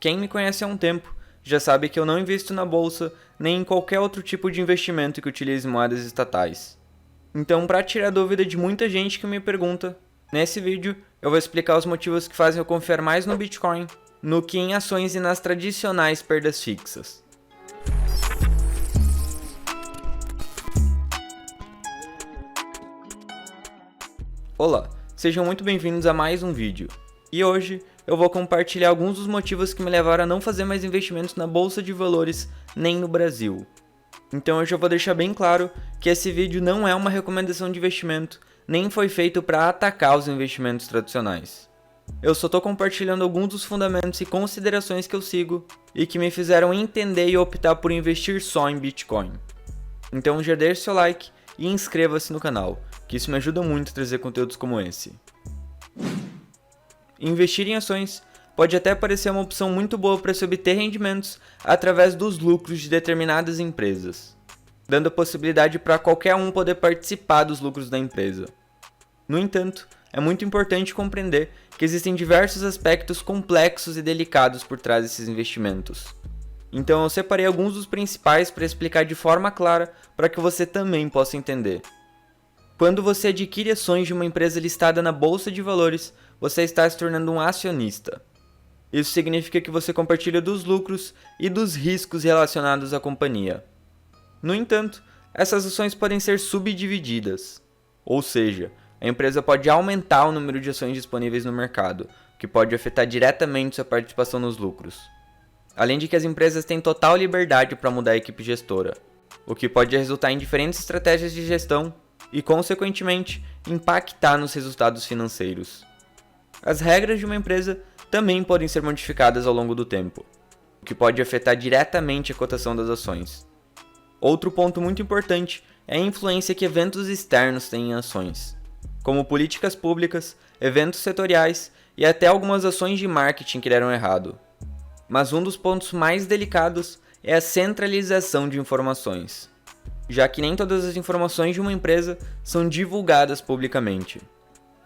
Quem me conhece há um tempo já sabe que eu não invisto na bolsa nem em qualquer outro tipo de investimento que utilize moedas estatais. Então, para tirar dúvida de muita gente que me pergunta, nesse vídeo eu vou explicar os motivos que fazem eu confiar mais no Bitcoin no que em ações e nas tradicionais perdas fixas. Olá, sejam muito bem-vindos a mais um vídeo. E hoje eu vou compartilhar alguns dos motivos que me levaram a não fazer mais investimentos na Bolsa de Valores nem no Brasil. Então eu já vou deixar bem claro que esse vídeo não é uma recomendação de investimento, nem foi feito para atacar os investimentos tradicionais. Eu só estou compartilhando alguns dos fundamentos e considerações que eu sigo e que me fizeram entender e optar por investir só em Bitcoin. Então já deixe seu like e inscreva-se no canal, que isso me ajuda muito a trazer conteúdos como esse. Investir em ações pode até parecer uma opção muito boa para se obter rendimentos através dos lucros de determinadas empresas, dando a possibilidade para qualquer um poder participar dos lucros da empresa. No entanto, é muito importante compreender que existem diversos aspectos complexos e delicados por trás desses investimentos. Então eu separei alguns dos principais para explicar de forma clara para que você também possa entender. Quando você adquire ações de uma empresa listada na Bolsa de Valores, você está se tornando um acionista. Isso significa que você compartilha dos lucros e dos riscos relacionados à companhia. No entanto, essas ações podem ser subdivididas, ou seja, a empresa pode aumentar o número de ações disponíveis no mercado, o que pode afetar diretamente sua participação nos lucros. Além de que as empresas têm total liberdade para mudar a equipe gestora, o que pode resultar em diferentes estratégias de gestão e, consequentemente, impactar nos resultados financeiros. As regras de uma empresa também podem ser modificadas ao longo do tempo, o que pode afetar diretamente a cotação das ações. Outro ponto muito importante é a influência que eventos externos têm em ações, como políticas públicas, eventos setoriais e até algumas ações de marketing que deram errado. Mas um dos pontos mais delicados é a centralização de informações, já que nem todas as informações de uma empresa são divulgadas publicamente,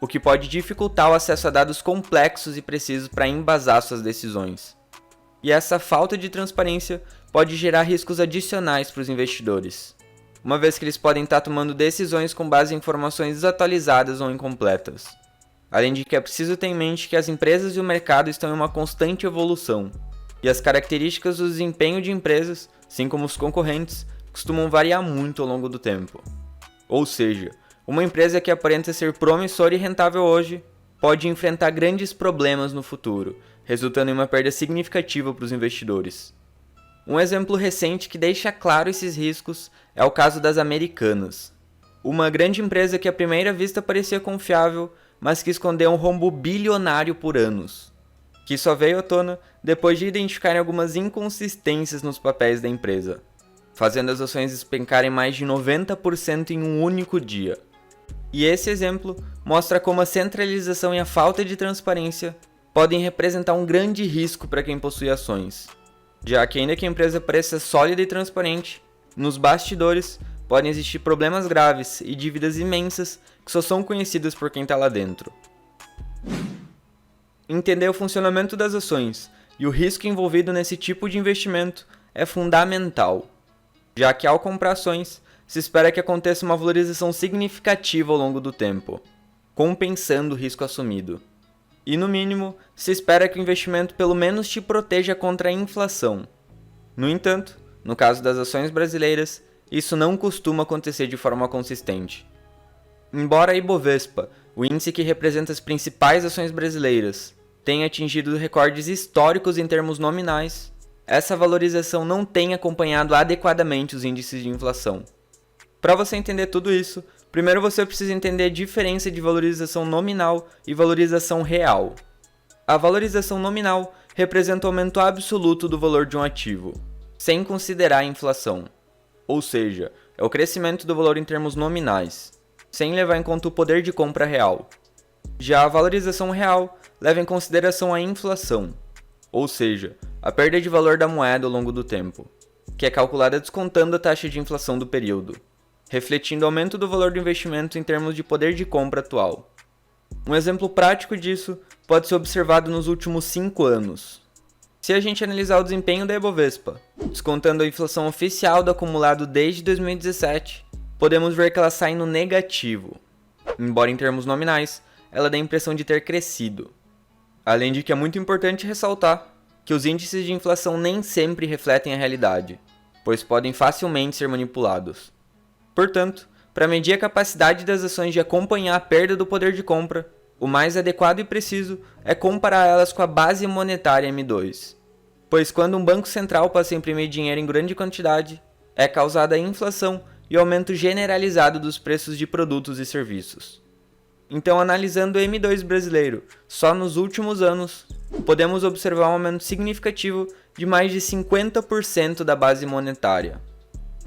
o que pode dificultar o acesso a dados complexos e precisos para embasar suas decisões. E essa falta de transparência pode gerar riscos adicionais para os investidores, uma vez que eles podem estar tomando decisões com base em informações desatualizadas ou incompletas. Além de que é preciso ter em mente que as empresas e o mercado estão em uma constante evolução, e as características do desempenho de empresas, assim como os concorrentes, costumam variar muito ao longo do tempo. Ou seja, uma empresa que aparenta ser promissora e rentável hoje pode enfrentar grandes problemas no futuro, resultando em uma perda significativa para os investidores. Um exemplo recente que deixa claro esses riscos é o caso das Americanas, uma grande empresa que à primeira vista parecia confiável, mas que escondeu um rombo bilionário por anos, que só veio à tona depois de identificarem algumas inconsistências nos papéis da empresa, fazendo as ações despencarem mais de 90% em um único dia. E esse exemplo mostra como a centralização e a falta de transparência podem representar um grande risco para quem possui ações, já que ainda que a empresa pareça sólida e transparente, nos bastidores podem existir problemas graves e dívidas imensas que só são conhecidas por quem está lá dentro. Entender o funcionamento das ações e o risco envolvido nesse tipo de investimento é fundamental, já que ao comprar ações, se espera que aconteça uma valorização significativa ao longo do tempo, compensando o risco assumido. E no mínimo, se espera que o investimento pelo menos te proteja contra a inflação. No entanto, no caso das ações brasileiras, isso não costuma acontecer de forma consistente. Embora a Ibovespa, o índice que representa as principais ações brasileiras, tenha atingido recordes históricos em termos nominais, essa valorização não tem acompanhado adequadamente os índices de inflação. Para você entender tudo isso, primeiro você precisa entender a diferença de valorização nominal e valorização real. A valorização nominal representa o aumento absoluto do valor de um ativo, sem considerar a inflação. Ou seja, é o crescimento do valor em termos nominais, sem levar em conta o poder de compra real. Já a valorização real leva em consideração a inflação, ou seja, a perda de valor da moeda ao longo do tempo, que é calculada descontando a taxa de inflação do período, refletindo o aumento do valor do investimento em termos de poder de compra atual. Um exemplo prático disso pode ser observado nos últimos 5 anos. Se a gente analisar o desempenho da Ibovespa, descontando a inflação oficial do acumulado desde 2017, podemos ver que ela sai no negativo. Embora em termos nominais, ela dá a impressão de ter crescido. Além de que é muito importante ressaltar que os índices de inflação nem sempre refletem a realidade, pois podem facilmente ser manipulados. Portanto, para medir a capacidade das ações de acompanhar a perda do poder de compra, o mais adequado e preciso é comparar elas com a base monetária M2, pois quando um banco central passa a imprimir dinheiro em grande quantidade, é causada a inflação e o aumento generalizado dos preços de produtos e serviços. Então, analisando o M2 brasileiro só nos últimos anos, podemos observar um aumento significativo de mais de 50% da base monetária.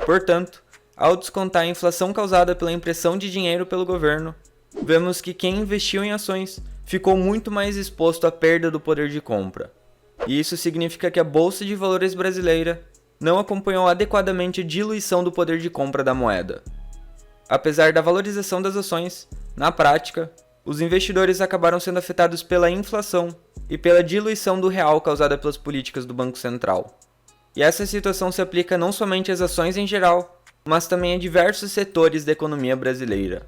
Portanto, ao descontar a inflação causada pela impressão de dinheiro pelo governo, vemos que quem investiu em ações ficou muito mais exposto à perda do poder de compra. E isso significa que a Bolsa de Valores brasileira não acompanhou adequadamente a diluição do poder de compra da moeda. Apesar da valorização das ações, na prática, os investidores acabaram sendo afetados pela inflação e pela diluição do real causada pelas políticas do Banco Central. E essa situação se aplica não somente às ações em geral, mas também a diversos setores da economia brasileira.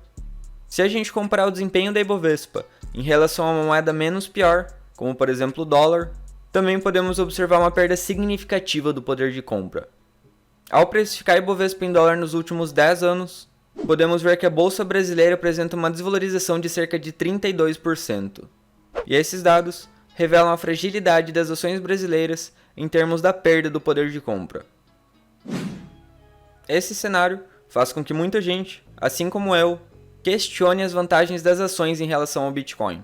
Se a gente comparar o desempenho da Ibovespa em relação a uma moeda menos pior, como por exemplo o dólar, também podemos observar uma perda significativa do poder de compra. Ao precificar a Ibovespa em dólar nos últimos 10 anos, podemos ver que a Bolsa brasileira apresenta uma desvalorização de cerca de 32%. E esses dados revelam a fragilidade das ações brasileiras em termos da perda do poder de compra. Esse cenário faz com que muita gente, assim como eu, questione as vantagens das ações em relação ao Bitcoin,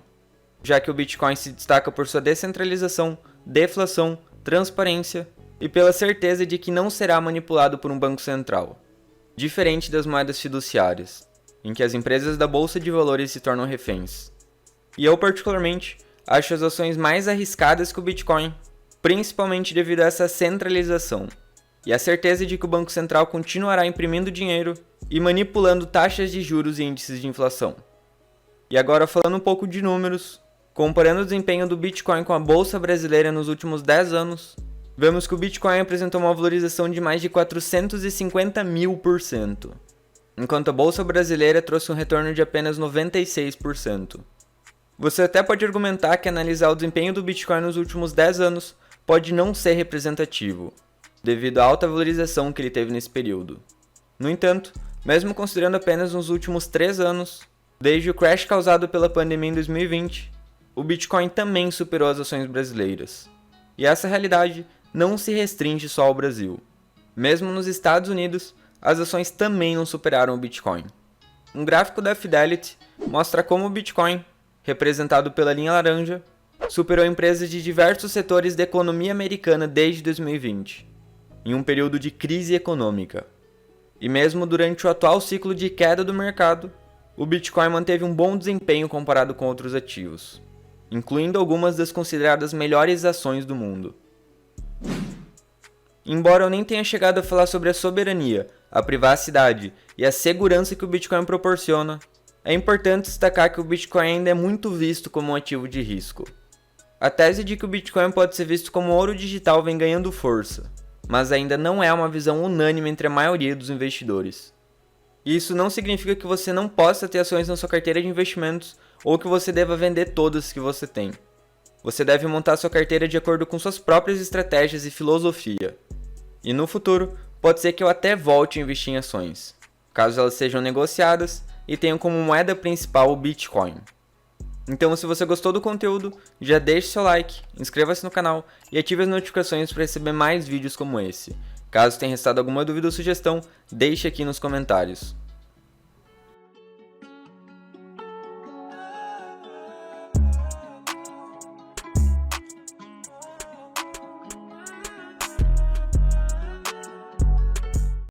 já que o Bitcoin se destaca por sua descentralização, deflação, transparência e pela certeza de que não será manipulado por um banco central, diferente das moedas fiduciárias, em que as empresas da Bolsa de Valores se tornam reféns. E eu particularmente acho as ações mais arriscadas que o Bitcoin, principalmente devido a essa centralização e a certeza de que o Banco Central continuará imprimindo dinheiro e manipulando taxas de juros e índices de inflação. E agora falando um pouco de números, comparando o desempenho do Bitcoin com a Bolsa brasileira nos últimos 10 anos, vemos que o Bitcoin apresentou uma valorização de mais de 450.000%, enquanto a Bolsa brasileira trouxe um retorno de apenas 96%. Você até pode argumentar que analisar o desempenho do Bitcoin nos últimos 10 anos pode não ser representativo, devido à alta valorização que ele teve nesse período. No entanto, mesmo considerando apenas nos últimos 3 anos, desde o crash causado pela pandemia em 2020, o Bitcoin também superou as ações brasileiras. E essa realidade não se restringe só ao Brasil. Mesmo nos Estados Unidos, as ações também não superaram o Bitcoin. Um gráfico da Fidelity mostra como o Bitcoin, representado pela linha laranja, superou empresas de diversos setores da economia americana desde 2020, em um período de crise econômica. E mesmo durante o atual ciclo de queda do mercado, o Bitcoin manteve um bom desempenho comparado com outros ativos, incluindo algumas das consideradas melhores ações do mundo. Embora eu nem tenha chegado a falar sobre a soberania, a privacidade e a segurança que o Bitcoin proporciona, é importante destacar que o Bitcoin ainda é muito visto como um ativo de risco. A tese de que o Bitcoin pode ser visto como ouro digital vem ganhando força, mas ainda não é uma visão unânime entre a maioria dos investidores. E isso não significa que você não possa ter ações na sua carteira de investimentos ou que você deva vender todas que você tem. Você deve montar sua carteira de acordo com suas próprias estratégias e filosofia. E no futuro, pode ser que eu até volte a investir em ações, caso elas sejam negociadas e tenham como moeda principal o Bitcoin. Então, se você gostou do conteúdo, já deixe seu like, inscreva-se no canal e ative as notificações para receber mais vídeos como esse. Caso tenha restado alguma dúvida ou sugestão, deixe aqui nos comentários.